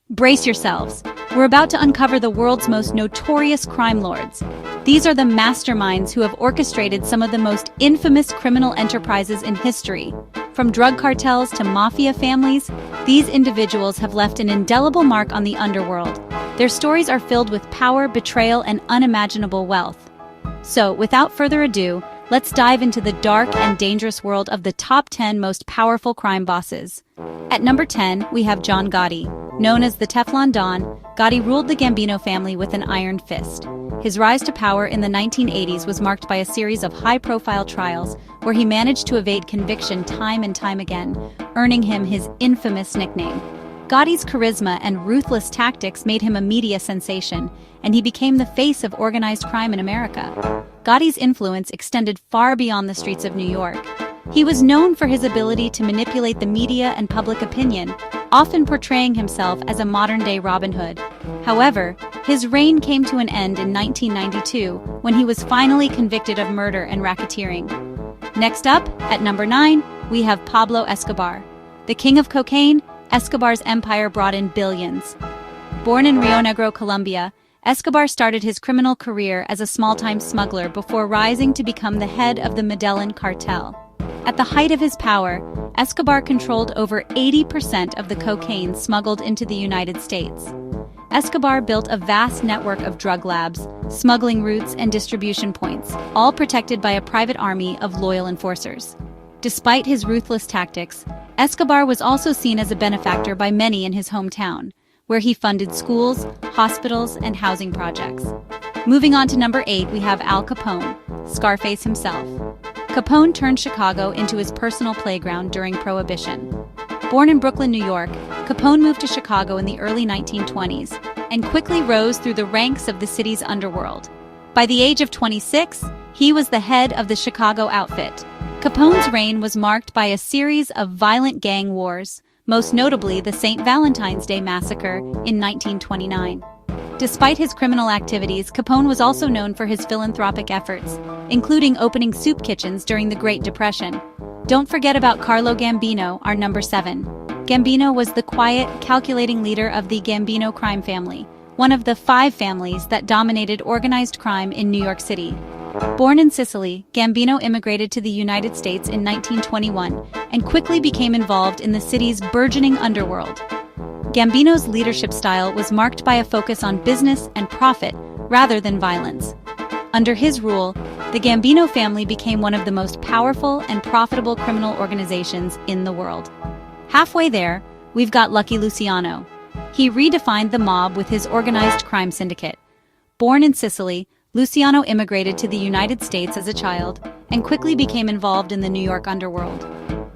Brace yourselves. We're about to uncover the world's most notorious crime lords. These are the masterminds who have orchestrated some of the most infamous criminal enterprises in history. From drug cartels to mafia families, these individuals have left an indelible mark on the underworld. Their stories are filled with power, betrayal, and unimaginable wealth. So, without further ado, let's dive into the dark and dangerous world of the top 10 most powerful crime bosses. At number 10, we have John Gotti. Known as the Teflon Don, Gotti ruled the Gambino family with an iron fist. His rise to power in the 1980s was marked by a series of high-profile trials where he managed to evade conviction time and time again, earning him his infamous nickname. Gotti's charisma and ruthless tactics made him a media sensation, and he became the face of organized crime in America. Gotti's influence extended far beyond the streets of New York. He was known for his ability to manipulate the media and public opinion, often portraying himself as a modern-day Robin Hood. However, his reign came to an end in 1992 when he was finally convicted of murder and racketeering. Next up, at number 9, we have Pablo Escobar. The king of cocaine, Escobar's empire brought in billions. Born in Rio Negro, Colombia, Escobar started his criminal career as a small-time smuggler before rising to become the head of the Medellin cartel. At the height of his power, Escobar controlled over 80% of the cocaine smuggled into the United States. Escobar built a vast network of drug labs, smuggling routes, and distribution points, all protected by a private army of loyal enforcers. Despite his ruthless tactics, Escobar was also seen as a benefactor by many in his hometown, where he funded schools, hospitals, and housing projects. Moving on to number 8, we have Al Capone, Scarface himself. Capone turned Chicago into his personal playground during Prohibition. Born in Brooklyn, New York, Capone moved to Chicago in the early 1920s and quickly rose through the ranks of the city's underworld. By the age of 26, he was the head of the Chicago outfit. Capone's reign was marked by a series of violent gang wars, most notably the St. Valentine's Day Massacre in 1929. Despite his criminal activities, Capone was also known for his philanthropic efforts, including opening soup kitchens during the Great Depression. Don't forget about Carlo Gambino, our number 7. Gambino was the quiet, calculating leader of the Gambino crime family, one of the 5 families that dominated organized crime in New York City. Born in Sicily, Gambino immigrated to the United States in 1921 and quickly became involved in the city's burgeoning underworld. Gambino's leadership style was marked by a focus on business and profit rather than violence. Under his rule, the Gambino family became one of the most powerful and profitable criminal organizations in the world. Halfway there, we've got Lucky Luciano. He redefined the mob with his organized crime syndicate. Born in Sicily, Luciano immigrated to the United States as a child and quickly became involved in the New York underworld.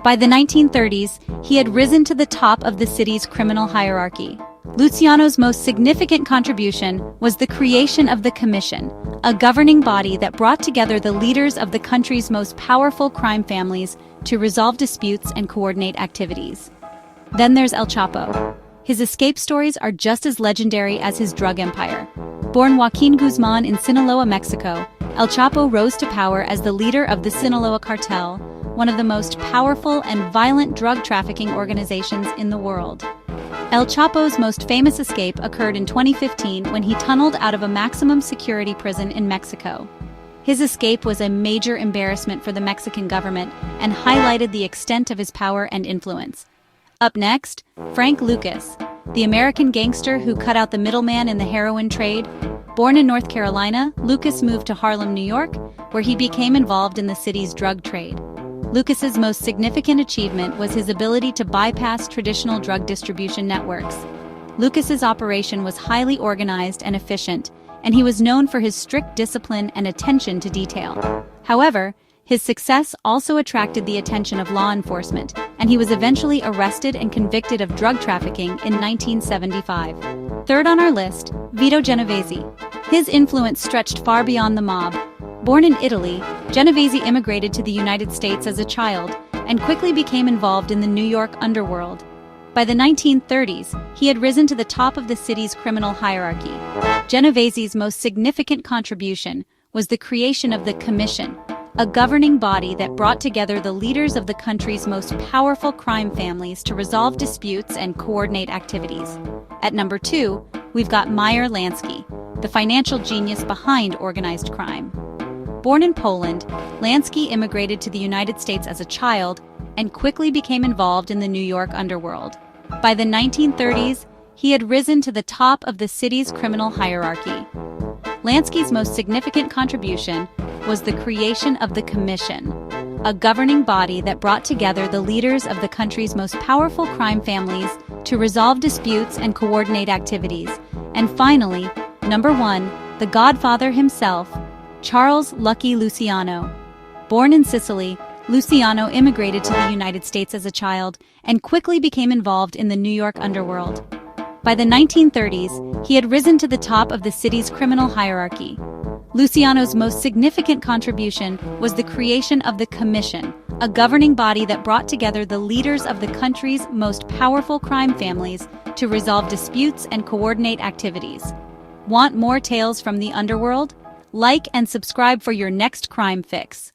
By the 1930s, he had risen to the top of the city's criminal hierarchy. Luciano's most significant contribution was the creation of the Commission, a governing body that brought together the leaders of the country's most powerful crime families to resolve disputes and coordinate activities. Then there's El Chapo. His escape stories are just as legendary as his drug empire. Born Joaquin Guzman in Sinaloa, Mexico, El Chapo rose to power as the leader of the Sinaloa cartel, one of the most powerful and violent drug trafficking organizations in the world. El Chapo's most famous escape occurred in 2015 when he tunneled out of a maximum security prison in Mexico. His escape was a major embarrassment for the Mexican government and highlighted the extent of his power and influence. Up next, Frank Lucas, the American gangster who cut out the middleman in the heroin trade. Born in North Carolina, Lucas moved to Harlem, New York, where he became involved in the city's drug trade. Lucas's most significant achievement was his ability to bypass traditional drug distribution networks. Lucas's operation was highly organized and efficient, and he was known for his strict discipline and attention to detail. However, his success also attracted the attention of law enforcement, and he was eventually arrested and convicted of drug trafficking in 1975. Third on our list, Vito Genovese. His influence stretched far beyond the mob. Born in Italy, Genovese immigrated to the United States as a child and quickly became involved in the New York underworld. By the 1930s, he had risen to the top of the city's criminal hierarchy. Genovese's most significant contribution was the creation of the Commission, a governing body that brought together the leaders of the country's most powerful crime families to resolve disputes and coordinate activities. At number 2, we've got Meyer Lansky, the financial genius behind organized crime. Born in Poland, Lansky immigrated to the United States as a child and quickly became involved in the New York underworld. By the 1930s, he had risen to the top of the city's criminal hierarchy. Lansky's most significant contribution was the creation of the Commission, a governing body that brought together the leaders of the country's most powerful crime families to resolve disputes and coordinate activities. And finally, number 1, the Godfather himself, Charles "Lucky" Luciano. Born in Sicily, Luciano immigrated to the United States as a child and quickly became involved in the New York underworld. By the 1930s, he had risen to the top of the city's criminal hierarchy. Luciano's most significant contribution was the creation of the Commission, a governing body that brought together the leaders of the country's most powerful crime families to resolve disputes and coordinate activities. Want more tales from the underworld? Like and subscribe for your next crime fix.